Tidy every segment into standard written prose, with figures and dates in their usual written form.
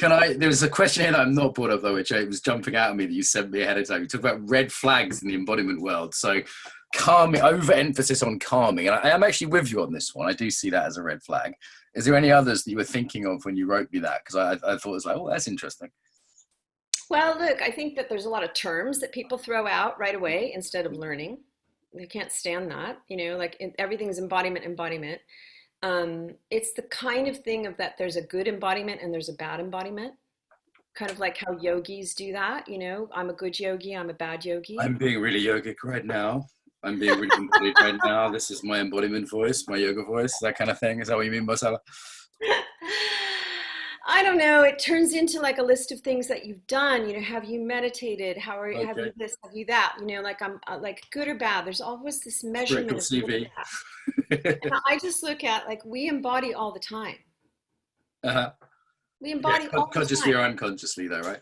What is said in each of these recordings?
There's a question here that I'm not bored of though, which it was jumping out at me that you sent me ahead of time. You talk about red flags in the embodiment world. So calming, overemphasis on calming. And I am actually with you on this one. I do see that as a red flag. Is there any others that you were thinking of when you wrote me that? Because I thought it was like, oh, that's interesting. Well, look, I think that there's a lot of terms that people throw out right away instead of learning. They can't stand that, like everything's embodiment. It's the kind of thing of that there's a good embodiment and there's a bad embodiment, kind of like how yogis do that. I'm a good yogi, I'm a bad yogi. I'm being really yogic right now. I'm being really embodied right now. This is my embodiment voice, my yoga voice, that kind of thing. Is that what you mean, Marcela? I don't know. It turns into like a list of things that you've done. Have you meditated? Have you this? Have you that? Like I'm like good or bad. There's always this measurement of CV. And I just look at like we embody all the time. We embody all the time. Consciously or unconsciously, though, right?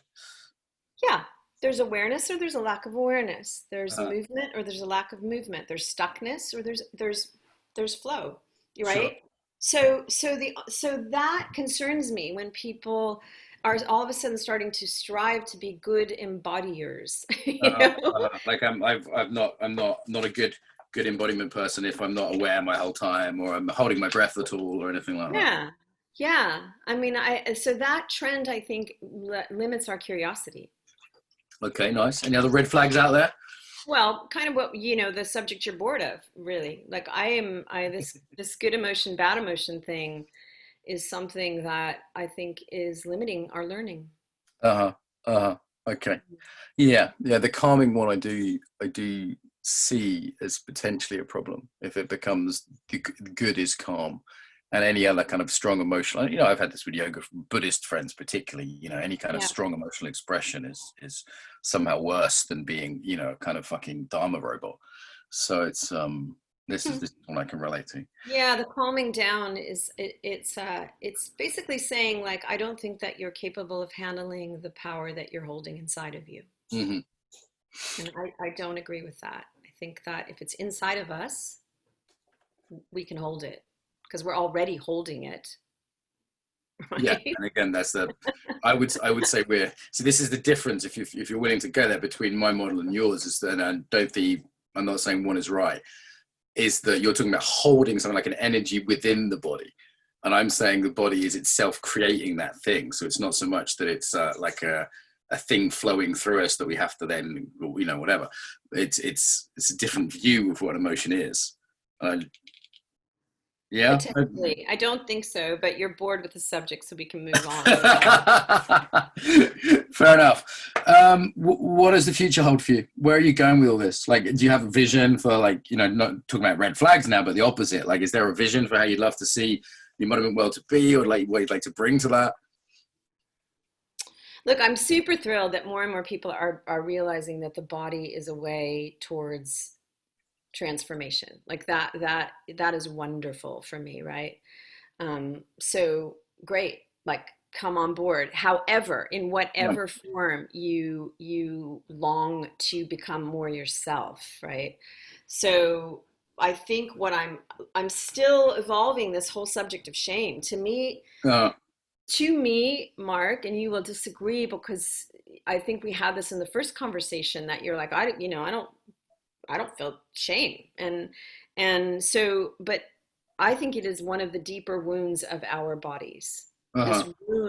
Yeah. There's awareness or there's a lack of awareness. There's movement or there's a lack of movement. There's stuckness or there's flow. You're right. Sure. So that concerns me when people are all of a sudden starting to strive to be good embodiers. Like I'm not a good embodiment person if I'm not aware my whole time or I'm holding my breath at all or anything like that. Yeah. I mean, so that trend I think limits our curiosity. Okay, nice. Any other red flags out there? Well, kind of what, the subject you're bored of, really. Like this good emotion, bad emotion thing is something that I think is limiting our learning. Okay. Yeah. The calming one I do see as potentially a problem if it becomes the good is calm. And any other kind of strong emotional, I've had this with yoga from Buddhist friends, particularly, any kind of strong emotional expression is somehow worse than being, kind of fucking Dharma robot. So it's, this is one I can relate to. Yeah. The calming down is, it's basically saying like, I don't think that you're capable of handling the power that you're holding inside of you. Mm-hmm. And I don't agree with that. I think that if it's inside of us, we can hold it. Because we're already holding it. Right? Yeah, and again, that's I would say this is the difference if you're willing to go there between my model and yours is that I'm not saying one is right, is that you're talking about holding something like an energy within the body. And I'm saying the body is itself creating that thing. So it's not so much that it's like a thing flowing through us that we have to then, whatever. It's a different view of what emotion is. Yeah, potentially. I don't think so, but you're bored with the subject, so we can move on. Fair enough. What does the future hold for you? Where are you going with all this? Like, do you have a vision for not talking about red flags now, but the opposite? Like, is there a vision for how you'd love to see the embodiment world to be, or like what you'd like to bring to that? Look, I'm super thrilled that more and more people are realizing that the body is a way towards transformation. Like that is wonderful for me, right? So great, like come on board. However, in whatever form you long to become more yourself, right? So I think what I'm still evolving this whole subject of shame. To me, Mark, and you will disagree because I think we had this in the first conversation that you're like, I don't feel shame. And so, but I think it is one of the deeper wounds of our bodies.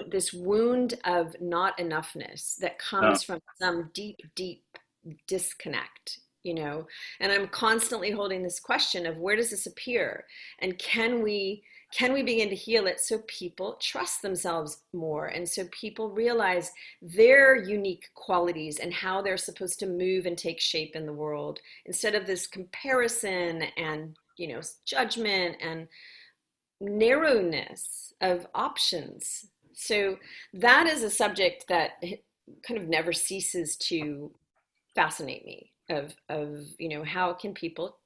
This wound of not enoughness that comes from some deep disconnect, and I'm constantly holding this question of where does this appear? And can we begin to heal it so people trust themselves more and so people realize their unique qualities and how they're supposed to move and take shape in the world instead of this comparison and, judgment and narrowness of options. So that is a subject that kind of never ceases to fascinate me of how can people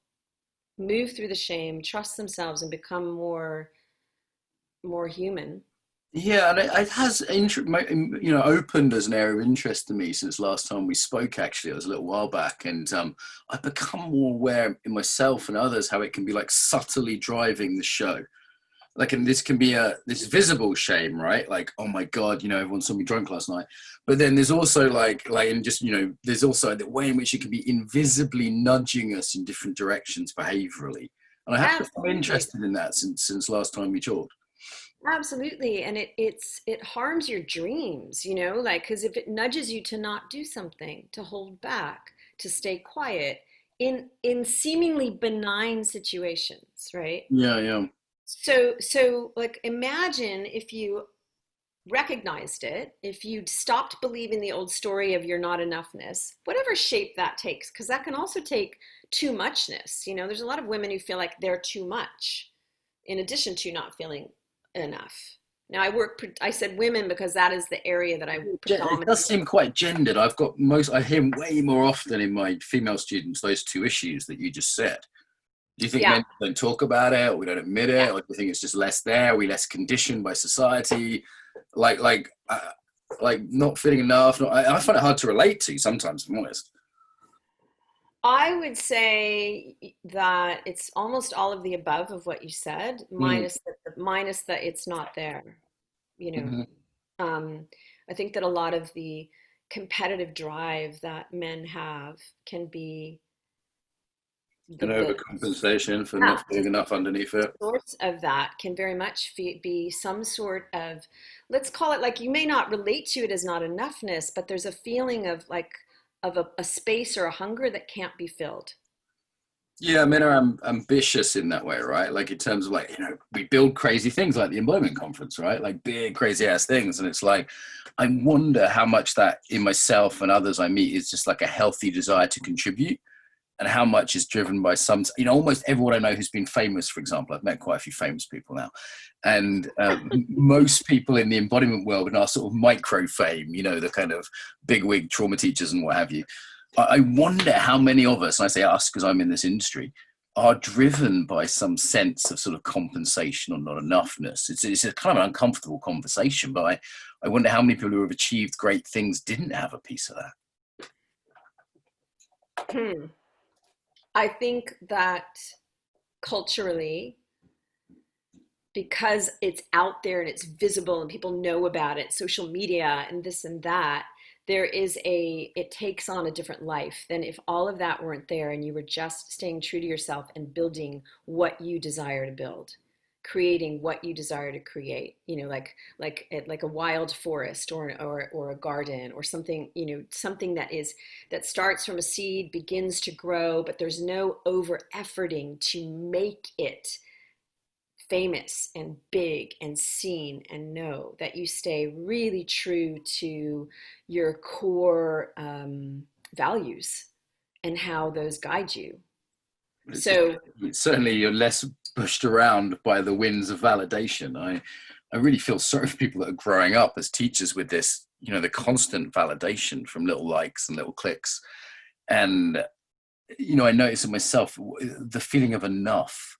move through the shame, trust themselves, and become more human. Yeah, and it has opened as an area of interest to me since last time we spoke. Actually, it was a little while back, and I've become more aware in myself and others how it can be like subtly driving the show. like, and this can be this visible shame, right? Like, oh my God, you know, everyone saw me drunk last night. But then there's also and just, you know, there's also the way in which it can be invisibly nudging us in different directions behaviorally. And I have to be interested in that since last time we talked. Absolutely. And it harms your dreams, you know, like, because if it nudges you to not do something, to hold back, to stay quiet in seemingly benign situations, right? Yeah. So like, imagine if you recognized it, if you'd stopped believing the old story of your not enoughness, whatever shape that takes, because that can also take too muchness. You know, there's a lot of women who feel like they're too much in addition to not feeling enough. Now I said women because that is the area that I predominantly. It does seem quite gendered. I hear way more often in my female students those two issues that you just said. Do you think men don't talk about it, or we don't admit it, or do you think it's just less there? Are we less conditioned by society? Like not feeling enough? I find it hard to relate to sometimes, if I'm honest. I would say that it's almost all of the above of what you said, minus that it's not there. You know, I think that a lot of the competitive drive that men have can be an overcompensation for not feeling enough underneath it. The source of that can very much be some sort of, let's call it, like, you may not relate to it as not enoughness, but there's a feeling of a space or a hunger that can't be filled. Yeah, men are ambitious in that way, right? Like, in terms of, like, you know, we build crazy things like the Embodiment Conference, right? Like big, crazy ass things. And it's like, I wonder how much that in myself and others I meet is just like a healthy desire to contribute, and how much is driven by some, you know, almost everyone I know who's been famous, for example. I've met quite a few famous people now. And most people in the embodiment world are sort of micro fame, you know, the kind of bigwig trauma teachers and what have you. I wonder how many of us, and I say us because I'm in this industry, are driven by some sense of sort of compensation or not enoughness. It's a kind of an uncomfortable conversation, but I wonder how many people who have achieved great things didn't have a piece of that. I think that culturally, because it's out there and it's visible and people know about it, social media and this and that, it takes on a different life than if all of that weren't there and you were just staying true to yourself and building what you desire to build, creating what you desire to create, you know, like a wild forest or a garden or something, you know, something that starts from a seed, begins to grow, but there's no over efforting to make it famous and big and seen, and know that you stay really true to your core values and how those guide you. So certainly you're less pushed around by the winds of validation. I really feel sorry for people that are growing up as teachers with this, you know, the constant validation from little likes and little clicks. And, you know, I noticed in myself the feeling of enough.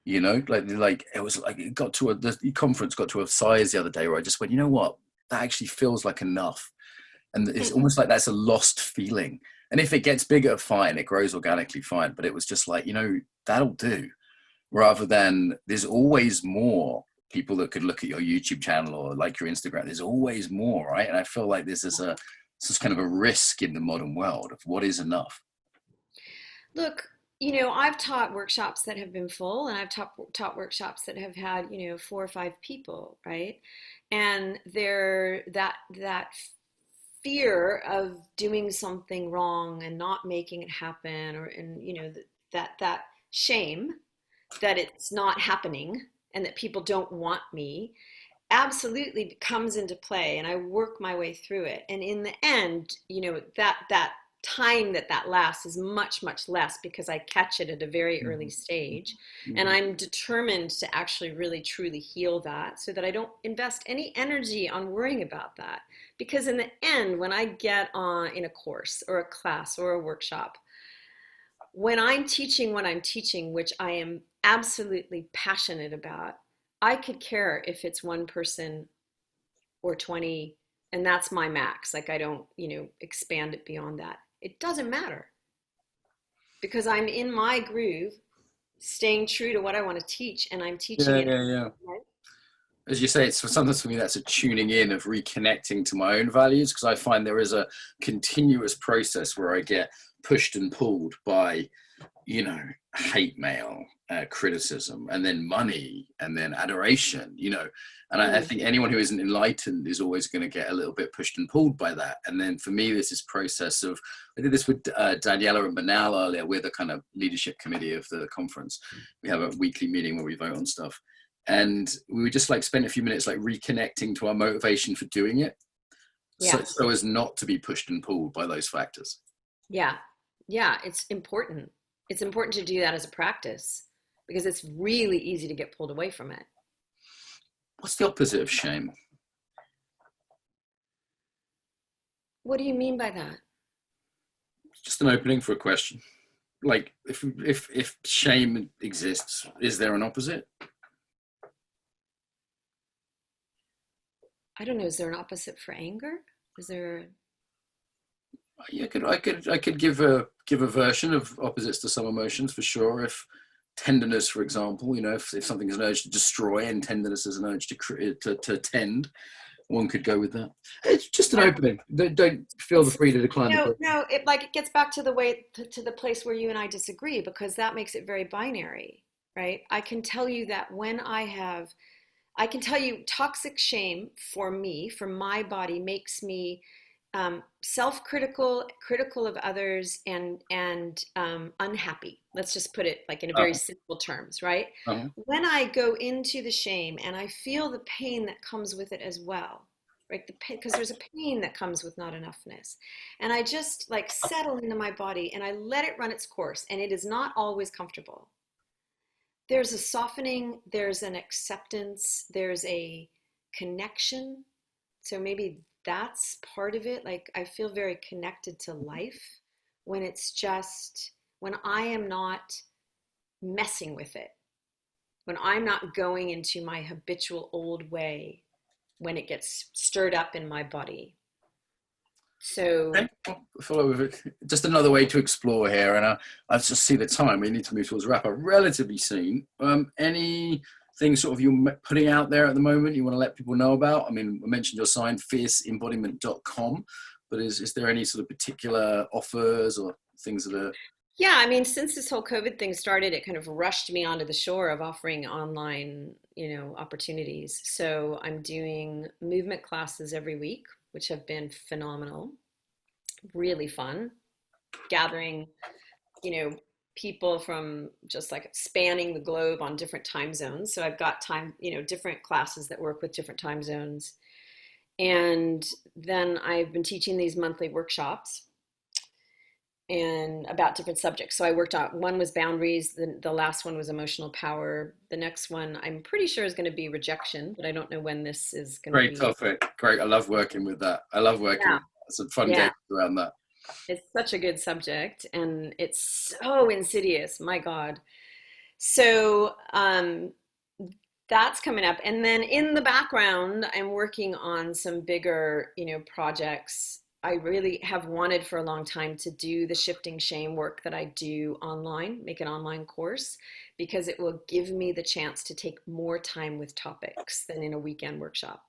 You know, like it was like the conference got to a size the other day where I just went, you know what, that actually feels like enough. And it's almost like that's a lost feeling. And if it gets bigger, fine, it grows organically, fine. But it was just like, you know, that'll do. Rather than there's always more people that could look at your YouTube channel or like your Instagram. There's always more, right? And I feel like this is kind of a risk in the modern world of what is enough. Look, you know, I've taught workshops that have been full, and I've taught workshops that have had, you know, 4 or 5 people, right? And that fear of doing something wrong and not making it happen, and you know, that shame that it's not happening and that people don't want me, absolutely comes into play, and I work my way through it. And in the end, you know, that time that lasts is much less, because I catch it at a very early stage, and I'm determined to actually really truly heal that, so that I don't invest any energy on worrying about that. Because in the end, when I get on in a course or a class or a workshop, when I'm teaching what I'm teaching, which I am absolutely passionate about, I could care if it's 1 person or 20, and that's my max. Like, I don't, you know, expand it beyond that. It doesn't matter, because I'm in my groove, staying true to what I want to teach, and I'm teaching it in as you say, it's sometimes for me that's a tuning in of reconnecting to my own values, because I find there is a continuous process where I get pushed and pulled by, you know, hate mail, criticism, and then money, and then adoration, you know. And I think anyone who isn't enlightened is always going to get a little bit pushed and pulled by that. And then for me, this is process of, I did this with Daniela and Banal earlier. We're the kind of leadership committee of the conference. We have a weekly meeting where we vote on stuff. And we would just like spend a few minutes like reconnecting to our motivation for doing it. Yeah. So as not to be pushed and pulled by those factors. Yeah. Yeah. It's important. It's important to do that as a practice, because it's really easy to get pulled away from it. What's the opposite of shame? What do you mean by that? Just an opening for a question. Like, if shame exists, is there an opposite? I don't know. Is there an opposite for anger? Is there? I could give a version of opposites to some emotions for sure. If tenderness, for example, you know, if something is an urge to destroy and tenderness is an urge to tend, one could go with that. It's just an opening. Don't feel free to decline. No, it gets back to the way to the place where you and I disagree, because that makes it very binary, right? I can tell you that I can tell you toxic shame for me, for my body, makes me self-critical, critical of others, and unhappy. Let's just put it like in a very simple terms, right? When I go into the shame and I feel the pain that comes with it as well, right? Because there's a pain that comes with not enoughness, and I just like settle into my body and I let it run its course, and it is not always comfortable. There's a softening, there's an acceptance, there's a connection. So maybe that's part of it. Like, I feel very connected to life when I am not messing with it, when I'm not going into my habitual old way, when it gets stirred up in my body. So follow with it. Just another way to explore here, and I just see the time. We need to move towards wrap up relatively soon. Anything sort of you're putting out there at the moment you want to let people know about? I mean, I mentioned your sign, fierceembodiment.com, but is there any sort of particular offers or things that are? Yeah, I mean, since this whole COVID thing started, it kind of rushed me onto the shore of offering online, opportunities. So I'm doing movement classes every week, which have been phenomenal, really fun, gathering, people from just like spanning the globe on different time zones. So I've got different classes that work with different time zones. And then I've been teaching these monthly workshops and about different subjects. So I worked out, one was boundaries, the last one was emotional power. The next one I'm pretty sure is going to be rejection, but I don't know when this is going to be. Great topic. Great. I love working with that. I love working with that. It's a fun game around that. It's such a good subject, and it's so insidious. My God. So that's coming up. And then in the background, I'm working on some bigger, projects. I really have wanted for a long time to do the shifting shame work that I do online, make an online course, because it will give me the chance to take more time with topics than in a weekend workshop.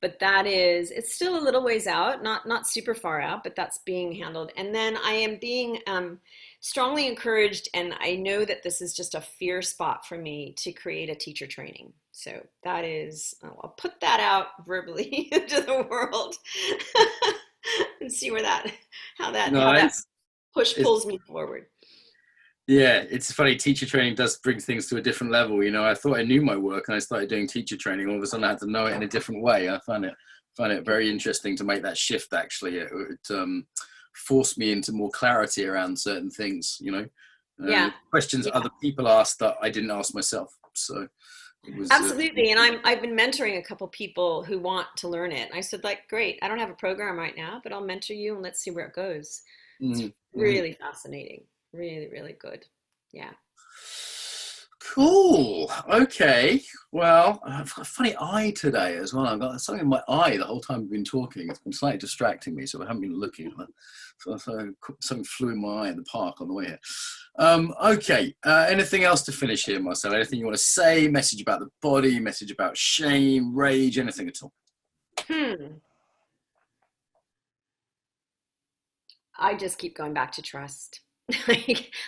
But it's still a little ways out, not super far out, but that's being handled. And then I am being strongly encouraged, and I know that this is just a fear spot for me, to create a teacher training. So that is, I'll put that out verbally into the world and see how that push pulls me forward. Yeah, it's funny. Teacher training does bring things to a different level. I thought I knew my work, and I started doing teacher training. All of a sudden, I had to know it in a different way. I find it very interesting to make that shift. Actually, it forced me into more clarity around certain things. Questions other people asked that I didn't ask myself. So it was absolutely. And I've been mentoring a couple people who want to learn it. And I said, great. I don't have a program right now, but I'll mentor you and let's see where it goes. It's really fascinating. Really, really good. Yeah. Cool. Okay. Well, I've got a funny eye today as well. I've got something in my eye the whole time we've been talking. It's been slightly distracting me, so I haven't been looking at that. So something flew in my eye in the park on the way here. Okay. Anything else to finish here, Marcel? Anything you want to say? Message about the body? Message about shame, rage? Anything at all? I just keep going back to trust.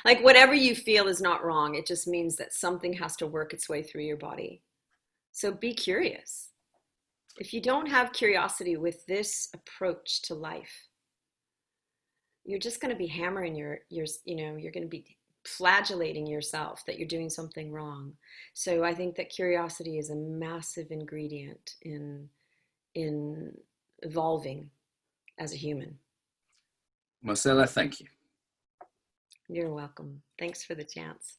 Like whatever you feel is not wrong. It just means that something has to work its way through your body. So be curious. If you don't have curiosity with this approach to life, you're just going to be hammering you're going to be flagellating yourself that you're doing something wrong. So I think that curiosity is a massive ingredient in evolving as a human. Marcela, thank you. You're welcome. Thanks for the chance.